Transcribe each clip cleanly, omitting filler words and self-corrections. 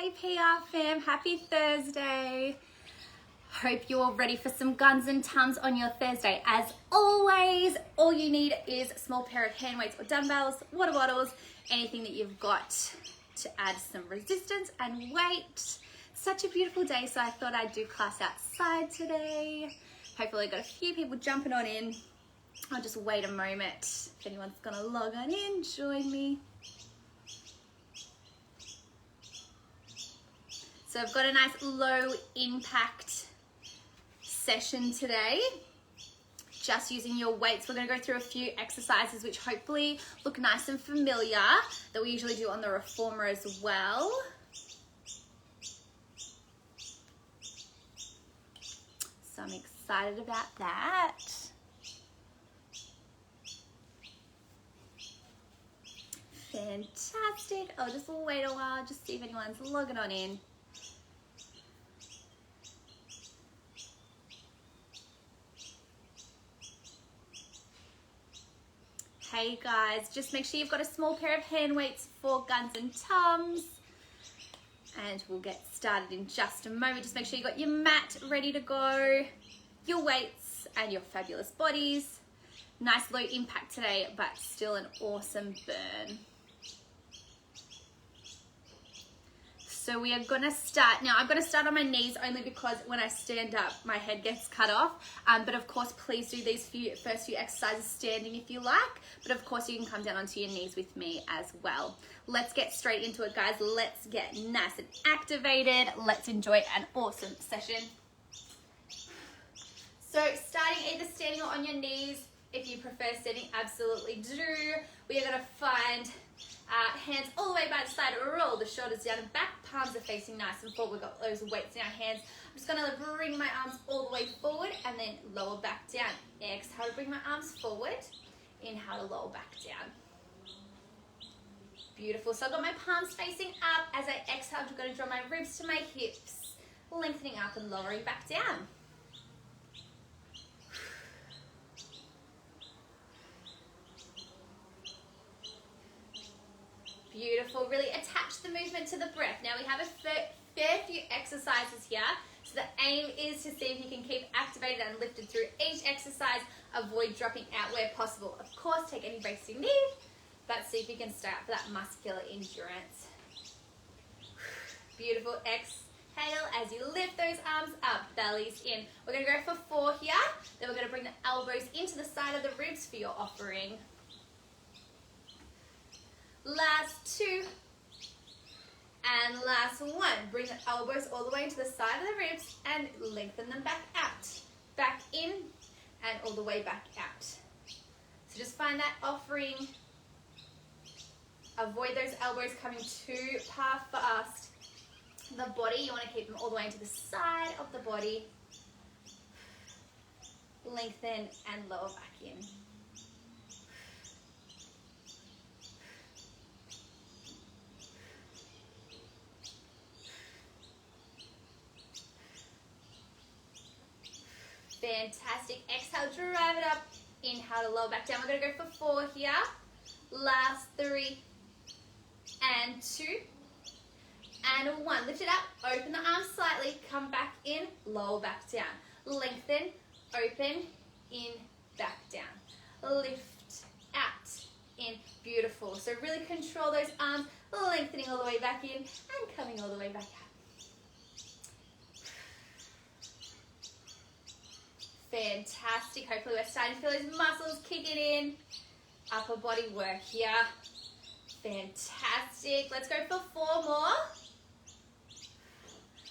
Hey PR fam, happy Thursday. Hope you're all ready for some guns and tums on your Thursday. As always, all you need is a small pair of hand weights or dumbbells, water bottles, anything that you've got to add some resistance and weight. Such a beautiful day, so I thought I'd do class outside today. Hopefully got a few people jumping on in. I'll just wait a moment. If anyone's gonna log on in, join me. So I've got a nice low impact session today. Just using your weights. We're gonna go through a few exercises which hopefully look nice and familiar that we usually do on the reformer as well. So I'm excited about that. Fantastic. I'll just wait a while, just see if anyone's logging on in. Hey guys, just make sure you've got a small pair of hand weights for guns and tums. And we'll get started in just a moment. Just make sure you got your mat ready to go, your weights and your fabulous bodies. Nice low impact today, but still an awesome burn. So we are gonna start, now I'm gonna start on my knees only because when I stand up, my head gets cut off. But of course, please do these first few exercises standing if you like. But of course, you can come down onto your knees with me as well. Let's get straight into it, guys. Let's get nice and activated. Let's enjoy an awesome session. So starting either standing or on your knees, if you prefer standing, absolutely do. We are gonna find hands all the way by the side, roll the shoulders down and back, palms are facing nice and forward. We've got those weights in our hands. I'm just gonna bring my arms all the way forward and then lower back down. Exhale to bring my arms forward, inhale to lower back down. Beautiful, so I've got my palms facing up. As I exhale, I'm gonna draw my ribs to my hips, lengthening up and lowering back down. Beautiful, really attach the movement to the breath. Now we have a fair few exercises here. So the aim is to see if you can keep activated and lifted through each exercise. Avoid dropping out where possible. Of course, take any breaks you need, but see if you can stay up for that muscular endurance. Beautiful, exhale as you lift those arms up, bellies in. We're gonna go for 4 here. Then we're gonna bring the elbows into the side of the ribs for your offering. Last 2 and last 1. Bring the elbows all the way into the side of the ribs and lengthen them back out, back in and all the way back out. So just find that offering. Avoid those elbows coming too fast. The body, you want to keep them all the way into the side of the body. Lengthen and lower back in. Fantastic. Exhale, drive it up. Inhale to lower back down. We're going to go for 4 here. Last 3 and 2 and 1. Lift it up. Open the arms slightly. Come back in. Lower back down. Lengthen. Open. In. Back down. Lift. Out. In. Beautiful. So really control those arms. Lengthening all the way back in and coming all the way back out. Fantastic. Hopefully we're starting to feel those muscles kicking in. Upper body work here. Fantastic. Let's go for 4 more.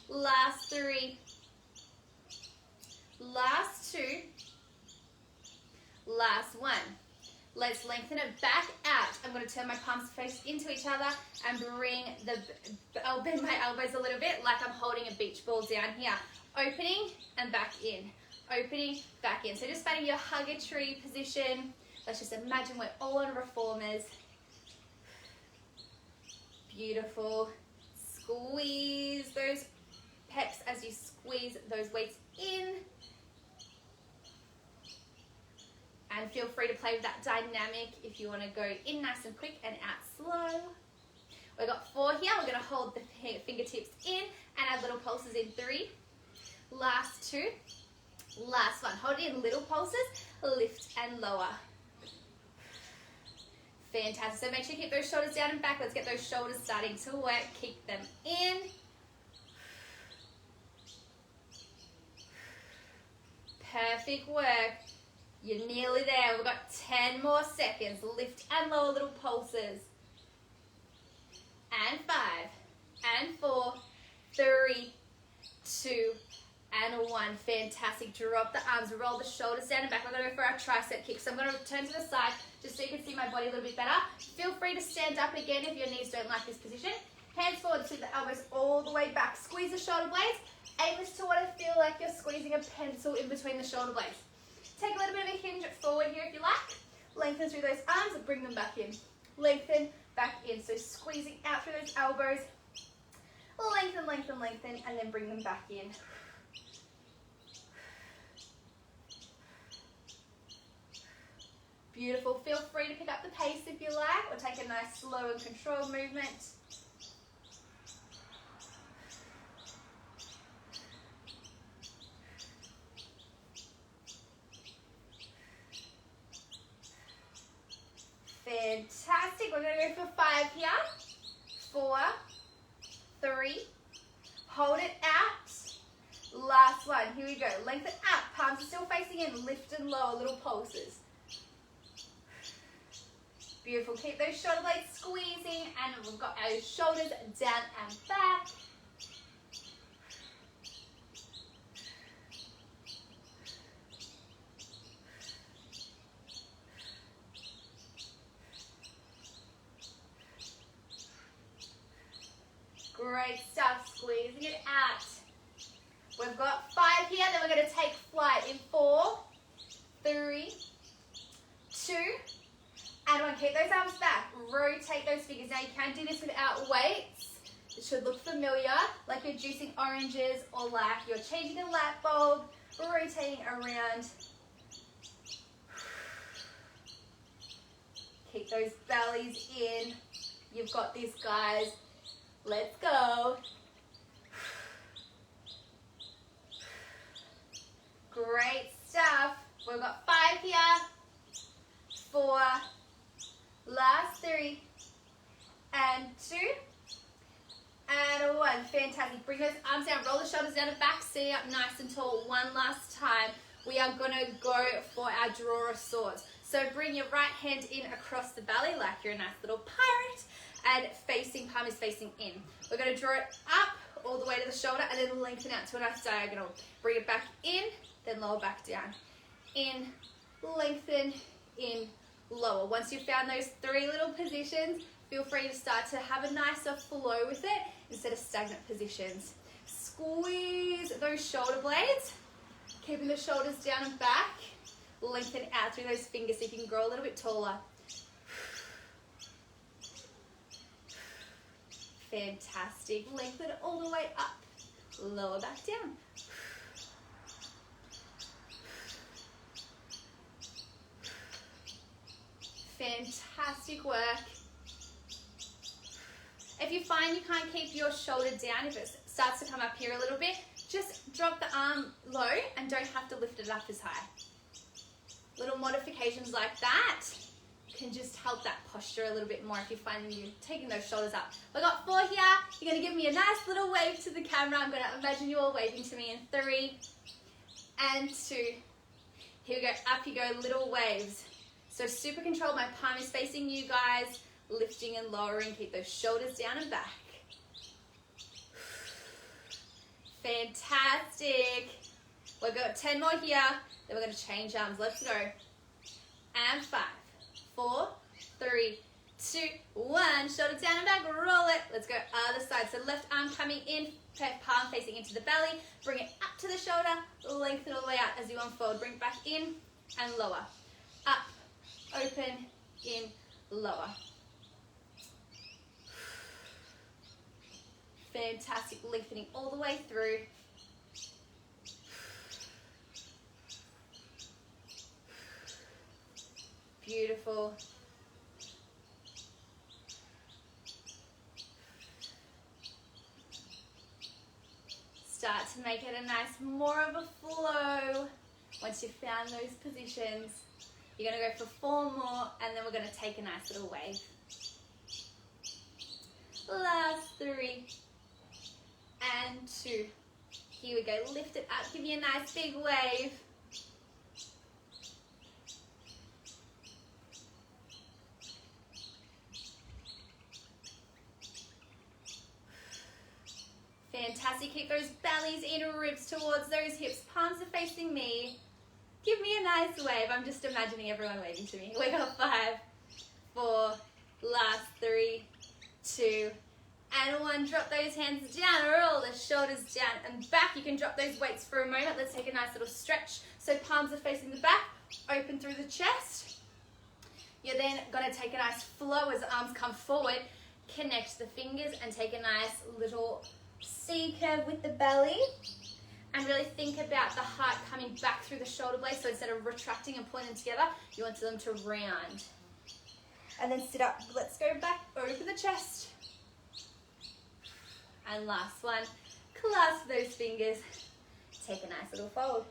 Last 3. Last 2. Last 1. Let's lengthen it back out. I'm going to turn my palms face into each other and bend my elbows a little bit like I'm holding a beach ball down here. Opening and back in. Opening, back in. So just finding your hug a tree position. Let's just imagine we're all on reformers. Beautiful. Squeeze those pecs as you squeeze those weights in. And feel free to play with that dynamic if you want to go in nice and quick and out slow. We've got 4 here. We're going to hold the fingertips in and add little pulses in 3. Last 2. Last 1. Hold it in little pulses. Lift and lower. Fantastic. So make sure you keep those shoulders down and back. Let's get those shoulders starting to work. Keep them in. Perfect work. You're nearly there. We've got 10 more seconds. Lift and lower little pulses. And 5, and 4, 3, 2, and 1. Fantastic. Drop the arms, roll the shoulders down and back. We're going to go for our tricep kick. So I'm going to turn to the side just so you can see my body a little bit better. Feel free to stand up again if your knees don't like this position. Hands forward to the elbows all the way back. Squeeze the shoulder blades. Aim this to want to feel like you're squeezing a pencil in between the shoulder blades. Take a little bit of a hinge forward here if you like. Lengthen through those arms and bring them back in. Lengthen back in. So squeezing out through those elbows. Lengthen, lengthen, lengthen, and then bring them back in. Beautiful. Feel free to pick up the pace if you like, or take a nice slow and controlled movement. Fantastic. We're going to go for 5 here. 4, 3. Hold it out. Last one. Here we go. Lengthen out. Palms are still facing in. Lift and lower little pulses. Beautiful. Keep those shoulder blades squeezing, and we've got our shoulders down and back. Great stuff. Squeezing it out. We've got 5 here. Then we're going to take flight in 4, 3, 2, and 1. Keep those arms back. Rotate those fingers. Now you can do this without weights. It should look familiar, like you're juicing oranges or like you're changing a light bulb, rotating around. Keep those bellies in. You've got this, guys. Let's go. Great stuff. We've got 5 here. 4. Last 3. And 2. And 1. Fantastic. Bring those arms down. Roll the shoulders down and back. Sit up nice and tall. One last time. We are going to go for our draw of swords. So bring your right hand in across the belly like you're a nice little pirate. And facing, palm is facing in. We're going to draw it up all the way to the shoulder and then lengthen out to a nice diagonal. Bring it back in, then lower back down. In, lengthen, in, lower. Once you've found those 3 little positions, feel free to start to have a nicer flow with it instead of stagnant positions. Squeeze those shoulder blades, keeping the shoulders down and back. Lengthen out through those fingers so you can grow a little bit taller. Fantastic. Lengthen it all the way up. Lower back down. Fantastic work. If you find you can't keep your shoulder down, if it starts to come up here a little bit, just drop the arm low and don't have to lift it up as high. Little modifications like that can just help that posture a little bit more if you find you're taking those shoulders up. We've got 4 here. You're going to give me a nice little wave to the camera. I'm going to imagine you all waving to me in 3 and 2. Here we go. Up you go, little waves. So super controlled. My palm is facing you guys. Lifting and lowering. Keep those shoulders down and back. Fantastic. We've got 10 more here. Then we're going to change arms. Let's go. And 5, 4, 3, 2, 1. Shoulders down and back. Roll it. Let's go other side. So left arm coming in. Palm facing into the belly. Bring it up to the shoulder. Lengthen all the way out as you unfold. Bring it back in and lower. Up, open, in, lower. Fantastic. Lengthening all the way through. Beautiful. start to make it a nice, more of a flow. Once you've found those positions, you're gonna go for 4 more, and then we're gonna take a nice little wave. Last 3 and 2. Here we go, lift it up, give you a nice big wave. Fantastic, keep those bellies in, ribs towards those hips, palms are facing me. Give me a nice wave. I'm just imagining everyone waving to me. We got 5, 4, last 3, 2, and 1. Drop those hands down, roll the shoulders down and back. You can drop those weights for a moment. Let's take a nice little stretch. So palms are facing the back, open through the chest. You're then gonna take a nice flow as the arms come forward. Connect the fingers and take a nice little C curve with the belly. And really think about the heart coming back through the shoulder blades. So instead of retracting and pulling them together, you want them to round. And then sit up. Let's go back, open the chest. And last one, clasp those fingers. Take a nice little fold.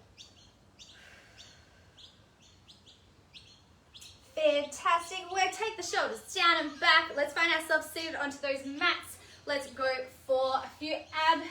Fantastic work. Take the shoulders down and back. Let's find ourselves seated onto those mats. Let's go for a few ab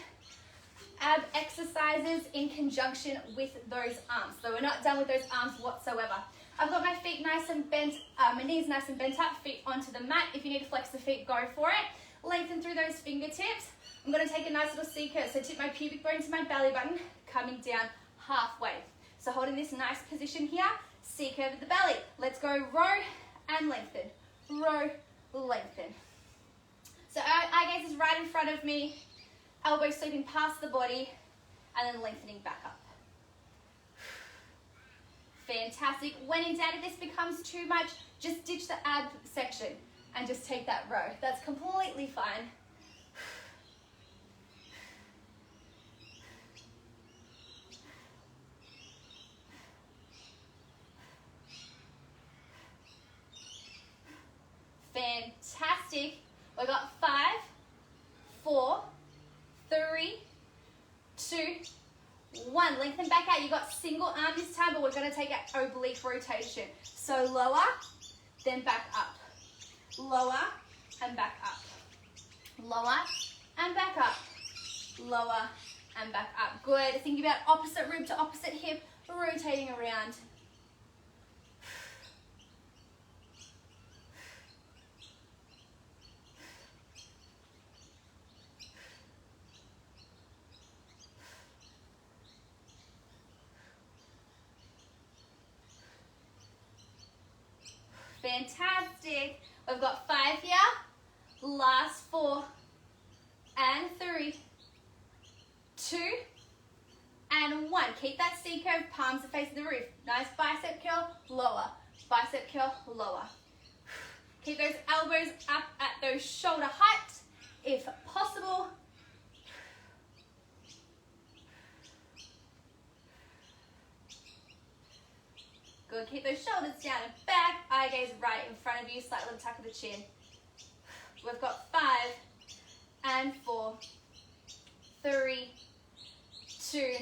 exercises in conjunction with those arms. So we're not done with those arms whatsoever. I've got my feet nice and bent, my knees nice and bent up, feet onto the mat. If you need to flex the feet, go for it. Lengthen through those fingertips. I'm going to take a nice little C curve. So tip my pubic bone to my belly button, coming down halfway. So holding this nice position here, C curve at the belly. Let's go row and lengthen. Row, lengthen. So eye gaze is right in front of me. Elbows sweeping past the body and then lengthening back up. Fantastic. When in doubt, if this becomes too much, just ditch the ab section and just take that row. That's completely fine. Fantastic. We've got 5, 4, 3, 2, 1. Lengthen back out. You got single arm this time, but we're going to take an oblique rotation. So lower, then back up. Lower and back up. Lower and back up. Lower and back up. Good. Think about opposite rib to opposite hip, rotating around. Fantastic. We've got 5 here. Last 4 and 3, 2 and 1. Keep that C curve, palms are facing the roof. Nice bicep curl, lower. Bicep curl, lower. Keep those elbows up at those shoulder height if possible. Good. Keep those shoulders down and back. Eye gaze right in front of you. Slight little tuck of the chin. We've got 5 and 4, 3, 2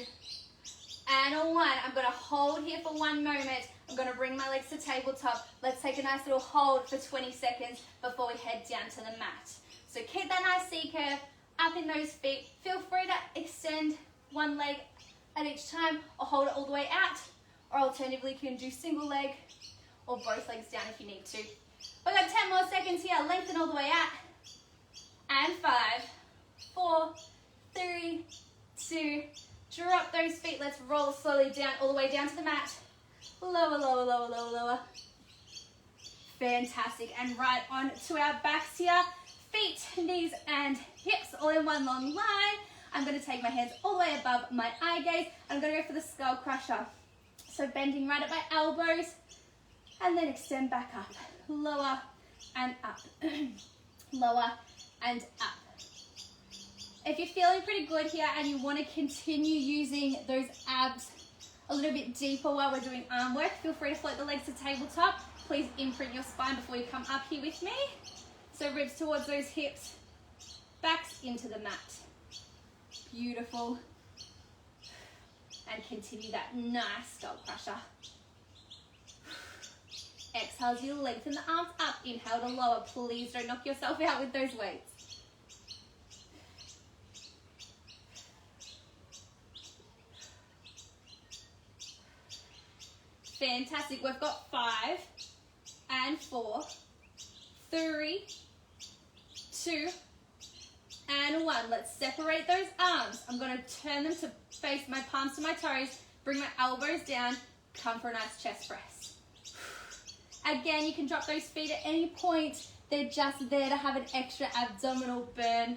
and 1. I'm going to hold here for 1 moment. I'm going to bring my legs to tabletop. Let's take a nice little hold for 20 seconds before we head down to the mat. So keep that nice C curve up in those feet. Feel free to extend one leg at each time or hold it all the way out. Or alternatively, you can do single leg or both legs down if you need to. We've got 10 more seconds here. Lengthen all the way out. And 5, 4, 3, 2. Drop those feet. Let's roll slowly down, all the way down to the mat. Lower, lower, lower, lower, lower. Fantastic. And right on to our backs here. Feet, knees, and hips all in one long line. I'm going to take my hands all the way above my eye gaze. I'm going to go for the skull crusher. So bending right at my elbows and then extend back up. Lower and up. Lower and up. If you're feeling pretty good here and you want to continue using those abs a little bit deeper while we're doing arm work, feel free to float the legs to tabletop. Please imprint your spine before you come up here with me. So ribs towards those hips, backs into the mat. Beautiful. And continue that nice skull crusher. Exhale as you lengthen the arms up. Inhale to lower. Please don't knock yourself out with those weights. Fantastic. We've got 5 and 4, 3, 2, and 1. Let's separate those arms. I'm going to turn them to face my palms to my toes, bring my elbows down, come for a nice chest press. Again, you can drop those feet at any point. They're just there to have an extra abdominal burn.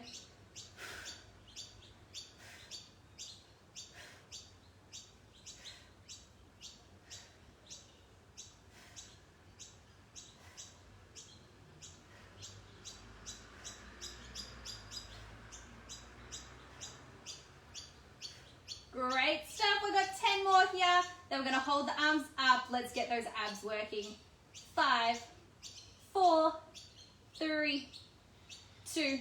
Great stuff. We've got 10 more here. Then we're going to hold the arms up. Let's get those abs working. 5, 4, 3, 2,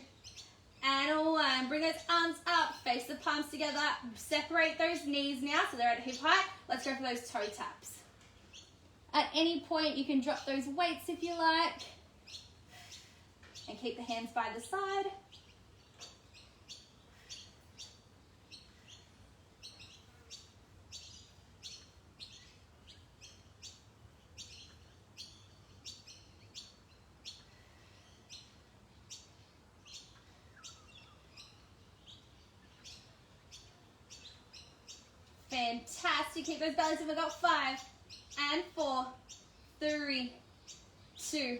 and 1. Bring those arms up. Face the palms together. Separate those knees now so they're at hip height. Let's go for those toe taps. At any point, you can drop those weights if you like. And keep the hands by the side. Fantastic. Keep those bellies in. We've got 5 and 4, 3, 2,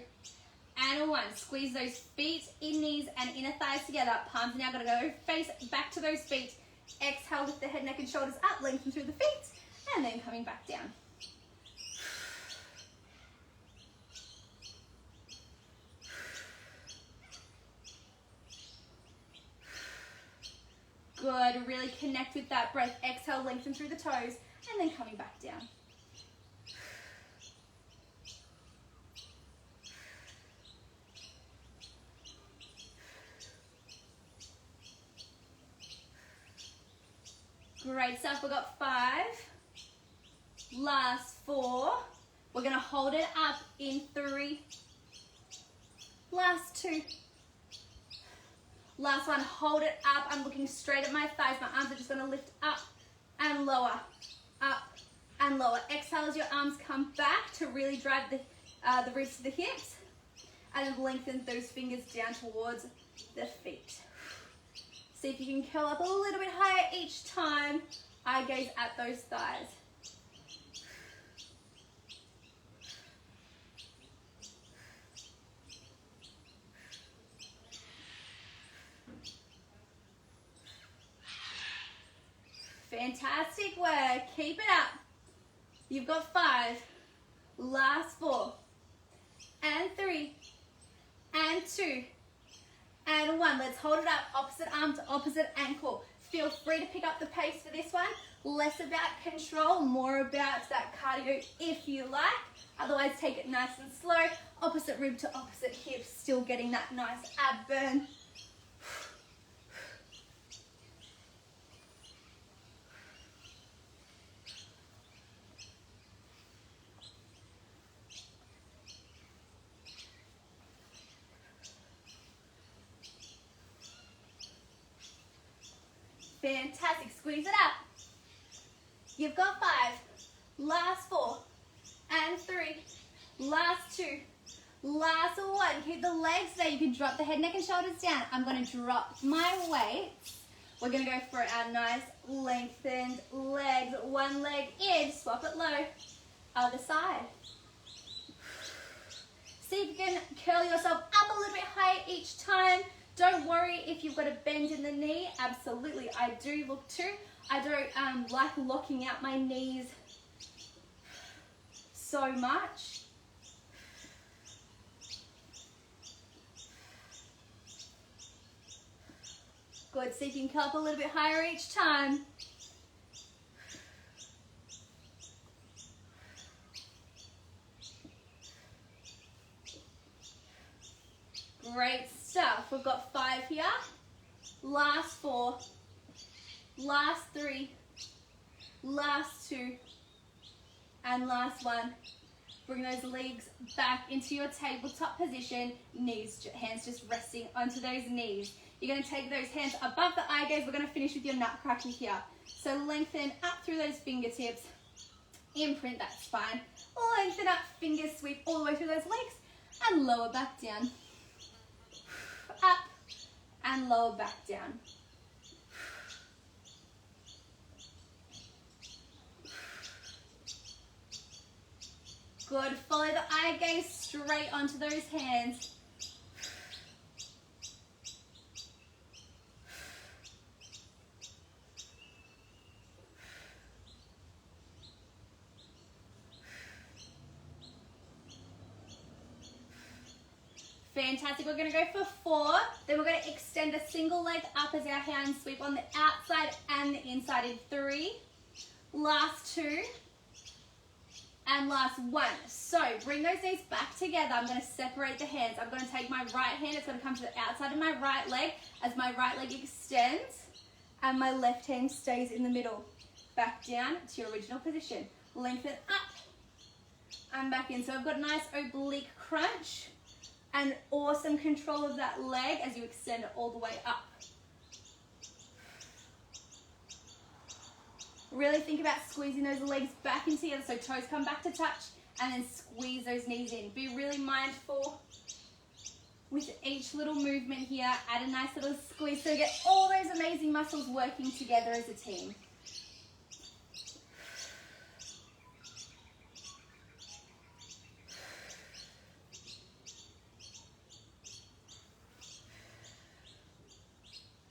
and 1. Squeeze those feet, in knees, and inner thighs together. Palms are now going to go face back to those feet. Exhale, lift the head, neck, and shoulders up. Lengthen through the feet, and then coming back down. Good. Really connect with that breath. Exhale, lengthen through the toes, and then coming back down. Great stuff. We've got 5. Last 4. We're going to hold it up in 3. Last 2. Last one, hold it up. I'm looking straight at my thighs. My arms are just going to lift up and lower, up and lower. Exhale as your arms come back to really drive the ribs to the hips. And then lengthen those fingers down towards the feet. See if you can curl up a little bit higher each time. Eye gaze at those thighs. Fantastic work. Keep it up. You've got 5. Last 4. And 3. And 2. And 1. Let's hold it up. Opposite arm to opposite ankle. Feel free to pick up the pace for this one. Less about control, more about that cardio if you like. Otherwise, take it nice and slow. Opposite rib to opposite hip. Still getting that nice ab burn. Fantastic. Squeeze it up. You've got 5. Last 4. And 3. Last 2. Last 1. Keep the legs there. You can drop the head, neck, and shoulders down. I'm going to drop my weights. We're going to go for our nice lengthened legs. One leg in. Swap it low. Other side. See if you can curl yourself up a little bit higher each time. Don't worry if you've got a bend in the knee. Absolutely, I do look too. I don't like locking out my knees so much. Good, see if you can come up a little bit higher each time. Great stuff. We've got 5 here. Last 4. Last 3. Last two. And last one. Bring those legs back into your tabletop position. Hands just resting onto those knees. You're going to take those hands above the eye gaze. We're going to finish with your nutcracker here. So lengthen up through those fingertips. Imprint that spine. Lengthen up, fingers sweep all the way through those legs. And lower back down. Up and lower back down. Good. Follow the eye gaze straight onto those hands. Fantastic. We're going to go for 4. Then we're going to extend a single leg up as our hands sweep on the outside and the inside in 3. Last 2. And last 1. So bring those knees back together. I'm going to separate the hands. I'm going to take my right hand. It's going to come to the outside of my right leg as my right leg extends. And my left hand stays in the middle. Back down to your original position. Lengthen up. And back in. So I've got a nice oblique crunch. And awesome control of that leg as you extend it all the way up. Really think about squeezing those legs back in together so toes come back to touch and then squeeze those knees in. Be really mindful with each little movement here. Add a nice little squeeze so you get all those amazing muscles working together as a team.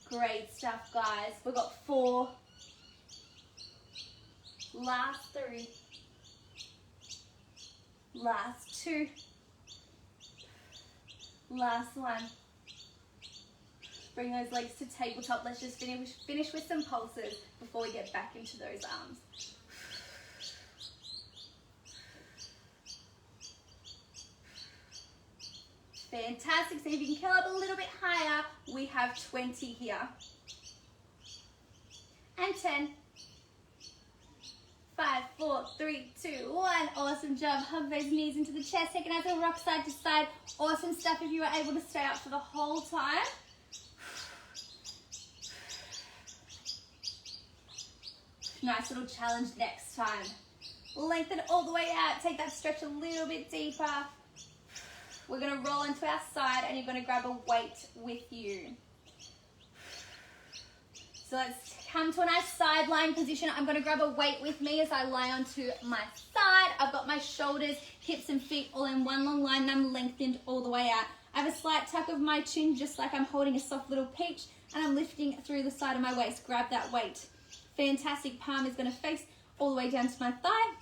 Great stuff, guys. We've got 4. Last 3. Last 2. Last 1. Bring those legs to tabletop. Let's just finish with some pulses before we get back into those arms. Fantastic. So if you can curl up a little bit higher, we have 20 here. And 10. 5, 4, 3, 2, 1. Awesome job. Hug those knees into the chest. Take a nice little rock side to side. Awesome stuff if you were able to stay up for the whole time. Nice little challenge next time. Lengthen all the way out. Take that stretch a little bit deeper. We're going to roll into our side and you're going to grab a weight with you. So let's come to a nice side lying position. I'm going to grab a weight with me as I lie onto my side. I've got my shoulders, hips and feet all in one long line and I'm lengthened all the way out. I have a slight tuck of my chin just like I'm holding a soft little peach and I'm lifting through the side of my waist. Grab that weight. Fantastic. Palm is going to face all the way down to my thigh.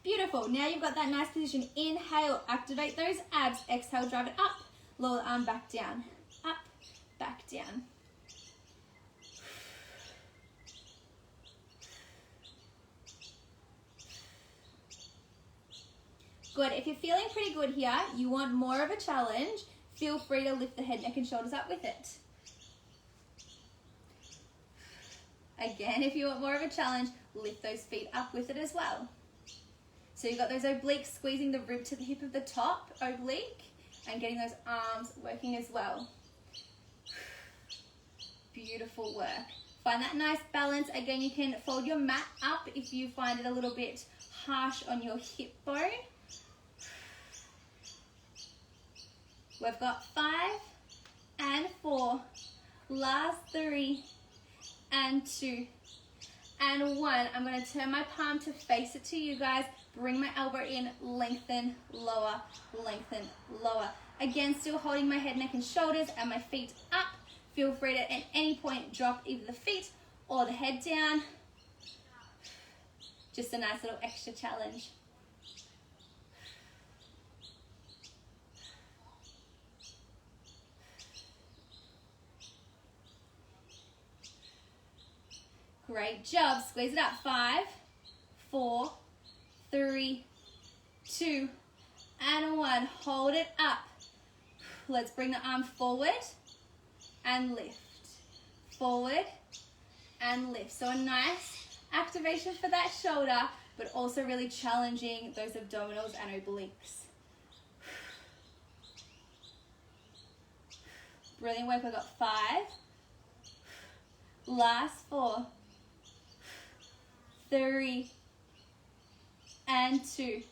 Beautiful. Now you've got that nice position. Inhale, activate those abs. Exhale, drive it up. Lower the arm back down. Up, back down. Good. If you're feeling pretty good here, you want more of a challenge, feel free to lift the head, neck and shoulders up with it. Again, if you want more of a challenge, lift those feet up with it as well. So you've got those obliques squeezing the rib to the hip of the top oblique and getting those arms working as well. Beautiful work. Find that nice balance. Again, you can fold your mat up if you find it a little bit harsh on your hip bone. We've got 5 and 4. Last 3 and 2 and 1. I'm going to turn my palm to face it to you guys. Bring my elbow in, lengthen, lower, lengthen, lower. Again, still holding my head, neck and shoulders and my feet up. Feel free to at any point drop either the feet or the head down. Just a nice little extra challenge. Great job. Squeeze it up. 5, 4, 3, 2, and 1. Hold it up. Let's bring the arm forward and lift. Forward and lift. So a nice activation for that shoulder, but also really challenging those abdominals and obliques. Brilliant work. We've got 5. Last 4. 3. And 2.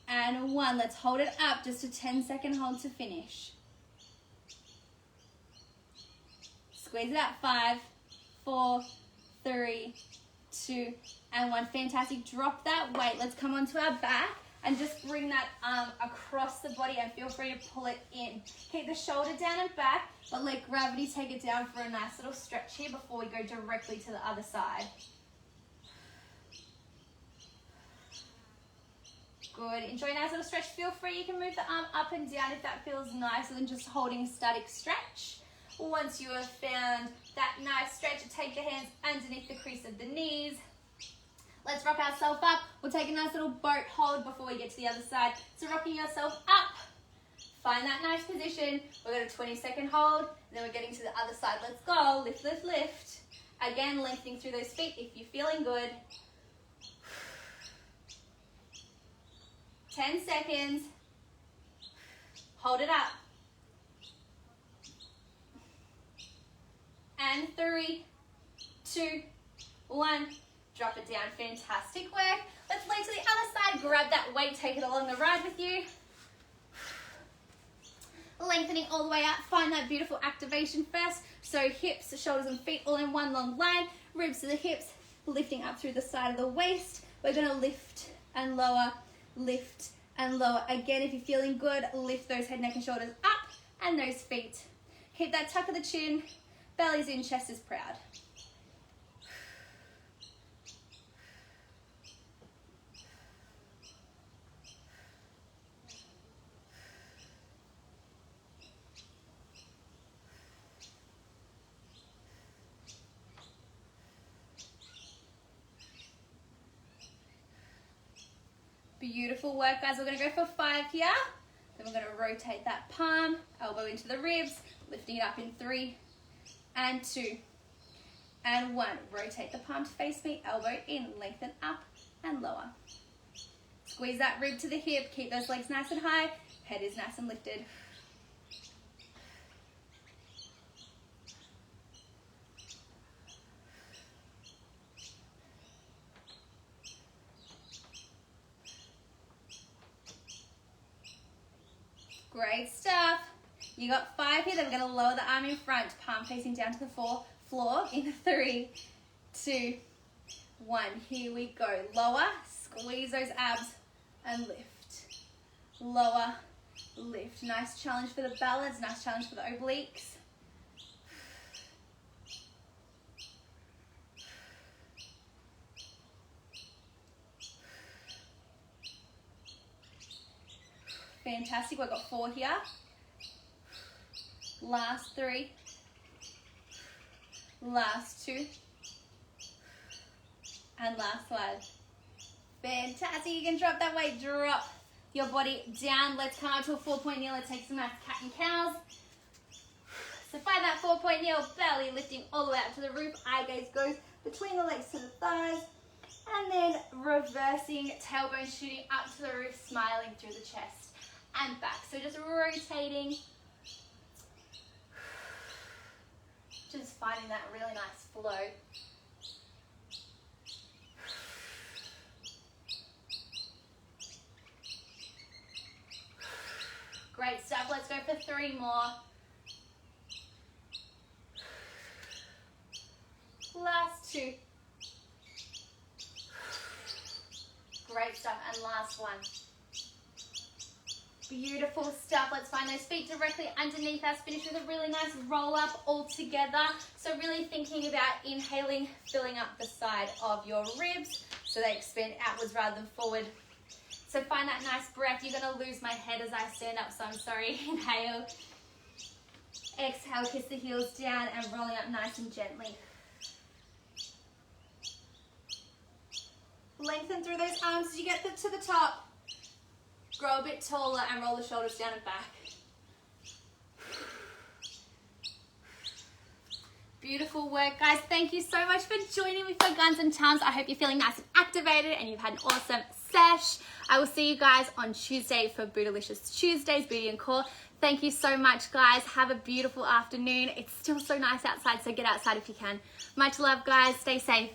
And 1. Let's hold it up. Just a 10-second hold to finish. Squeeze it out. 5, 4, 3, 2, and 1. Fantastic. Drop that weight. Let's come onto our back and just bring that arm across the body and feel free to pull it in. Keep the shoulder down and back, but let gravity take it down for a nice little stretch here before we go directly to the other side. Good. Enjoy a nice little stretch. Feel free, you can move the arm up and down if that feels nicer than just holding a static stretch. Once you have found that nice stretch, take the hands underneath the crease of the knees. Let's rock ourselves up. We'll take a nice little boat hold before we get to the other side. So rocking yourself up, find that nice position. We've got a 20-second hold, and then we're getting to the other side. Let's go. Lift, lift, lift. Again, lengthening through those feet if you're feeling good. 10 seconds. Hold it up. And 3, 2, 1. Drop it down. Fantastic work. Let's lay to the other side. Grab that weight. Take it along the ride with you. Lengthening all the way out. Find that beautiful activation first. So hips, shoulders and feet all in one long line. Ribs to the hips. Lifting up through the side of the waist. We're going to lift and lower. Lift and lower. Again, if you're feeling good, lift those head, neck and shoulders up and those feet. Keep that tuck of the chin. Belly's in, chest is proud. Beautiful work, guys. We're going to go for 5 here. Then we're going to rotate that palm, elbow into the ribs, lifting it up in 3 and 2 and 1. Rotate the palm to face me, elbow in, lengthen up and lower. Squeeze that rib to the hip. Keep those legs nice and high. Head is nice and lifted. Great stuff. You got 5 here. Then we're going to lower the arm in front, palm facing down to the floor in 3, 2, 1. Here we go. Lower, squeeze those abs and lift. Lower, lift. Nice challenge for the balance, nice challenge for the obliques. Fantastic. We've got 4 here. Last 3. Last 2. And last 1. Fantastic. You can drop that weight. Drop your body down. Let's come up to a 4-point kneel. Let's take some nice cat and cows. So find that 4-point kneel. Belly lifting all the way up to the roof. Eye gaze goes between the legs to the thighs. And then reversing, tailbone shooting up to the roof, smiling through the chest and back. So just rotating, just finding that really nice flow. Great stuff. Let's go for 3 more. Last 2. Great stuff. And last 1. Beautiful stuff. Let's find those feet directly underneath us. Finish with a really nice roll up all together. So really thinking about inhaling, filling up the side of your ribs so they expand outwards rather than forward. So find that nice breath. You're going to lose my head as I stand up, so I'm sorry. Inhale. Exhale, kiss the heels down and rolling up nice and gently. Lengthen through those arms as you get to the top. Grow a bit taller and roll the shoulders down and back. beautiful work, guys. Thank you so much for joining me for Guns and Tums. I hope you're feeling nice and activated and you've had an awesome sesh. I will see you guys on Tuesday for Bootylicious Tuesdays, Beauty and Core. Thank you so much, guys. Have a beautiful afternoon. It's still so nice outside, so get outside if you can. Much love, guys. Stay safe.